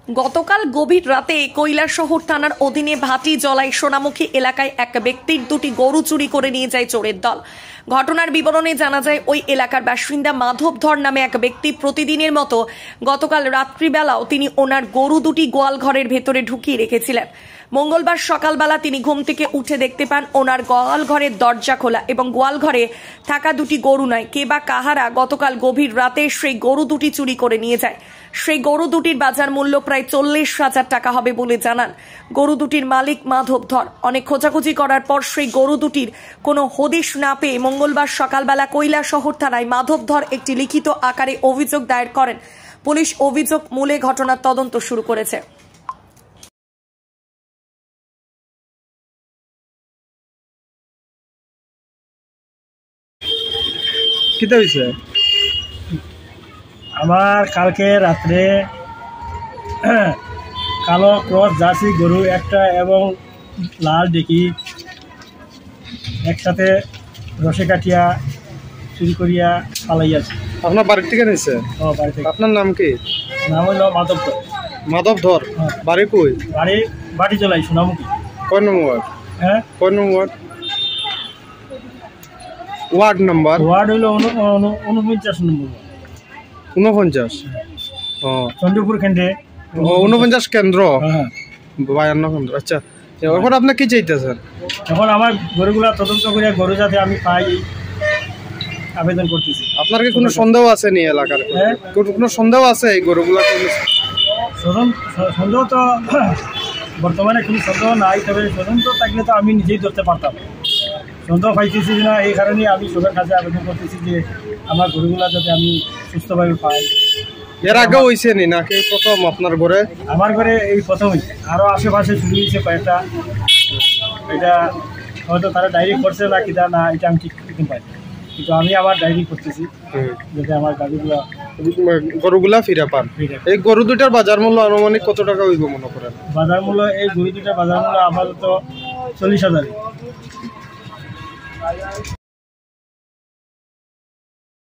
গতকাল গভীর রাতে কৈলাসহর থানার অধীনে ভাটি জলাই সোনামুখী এলাকায় এক ব্যক্তির দুটি গরু চুরি করে নিয়ে যায় চোরের দল। ঘটনার বিবরণে জানা যায়, ওই এলাকার বাসিন্দা মাধব ধর নামে এক ব্যক্তি প্রতিদিনের মতো গতকাল রাত্রিবেলাও তিনি ওনার গরু দুটি গোয়াল ঘরের ভেতরে ঢুকিয়ে রেখেছিলেন। মঙ্গলবার সকালবেলা তিনি ঘুম থেকে উঠে দেখতে পান ওনার গোয়াল ঘরের দরজা খোলা এবং গোয়াল ঘরে থাকা দুটি গরু নয়, কে বা কাহারা গতকাল গভীর রাতে সেই গরু দুটি চুরি করে নিয়ে যায়। সেই গরু দুটির বাজার মূল্য প্রায় 40,000 টাকা হবে বলে জানান গরু দুটির মালিক মাধব ধর। অনেক খোঁজাখুঁজি করার পর সেই গরু দুটির কোনো হদিশ না পেয়ে মঙ্গলবার সকালবেলা কৈলাসহর থানায় মাধব ধর একটি লিখিত আকারে অভিযোগ দায়ের করেন। পুলিশ অভিযোগ মূলে ঘটনার তদন্ত শুরু করেছে। আমার কালকে রাত্রে কালো ক্রস জার্সি গরু একটা এবং লাল ডেকি একসাথে রসে কাটিয়া চুরি করিয়া পালাইয়াছে। আপনার বাড়ি থেকে নিয়েছে? বাড়ি থেকে। আপনার নাম কি? নাম হইল মাধব ধর। মাধব ধর। বাড়ি কই? বাড়ি বাটি জলাই সোনামুখী। কয় নম্বর? হ্যাঁ, কয় নম্বর ওয়ার্ড নাম্বার? ওয়ার্ড হইল 49 নম্বর। 49? ও, চন্দ্রপুর কেন্দ্রে। 49 কেন্দ্র। হ্যাঁ, 52 কেন্দ্র। আচ্ছা, এখন আপনি কি চাইতেছেন? এখন আমার গরুগুলা তদন্ত করে গরু যাতে আমি পাই আবেদন করতেছি। আপনার কি কোনো সন্দেহ আছে নি এলাকার? হ্যাঁ, কোনো সন্দেহ আছে এই গরুগুলা? সন্দেহ তো বর্তমানে কোনো সন্দেহ নাই, তবে সন্দেহ থাকলে তো আমি নিজেই ধরতে পারতাম। সন্দেহ পাইতেছি না, এই কারণে আমি সবার কাছে আবেদন করতেছি যে আমার গরুগুলা যাতে আমি সুস্থভাবে পাই। এর আগে হয়েছে নি নাকি প্রথম আপনার ঘরে? আমার ঘরে এই প্রথমই, আরও আশেপাশে শুরু হয়েছে কয়েকটা। এটা হয়তো তারা ডায়েরি করছে না কিনা না, এটা আমি ঠিক পাই, কিন্তু আমি আবার ডায়েরি করতেছি যাতে আমার গরুগুলা ফিরে পান। এই গরু দুটার বাজার মূল্য আনুমানিক কত টাকা হইব মনে করেন? বাজার মূল্য এই গরু দুটার বাজার মূল্য আপাতত 40,000।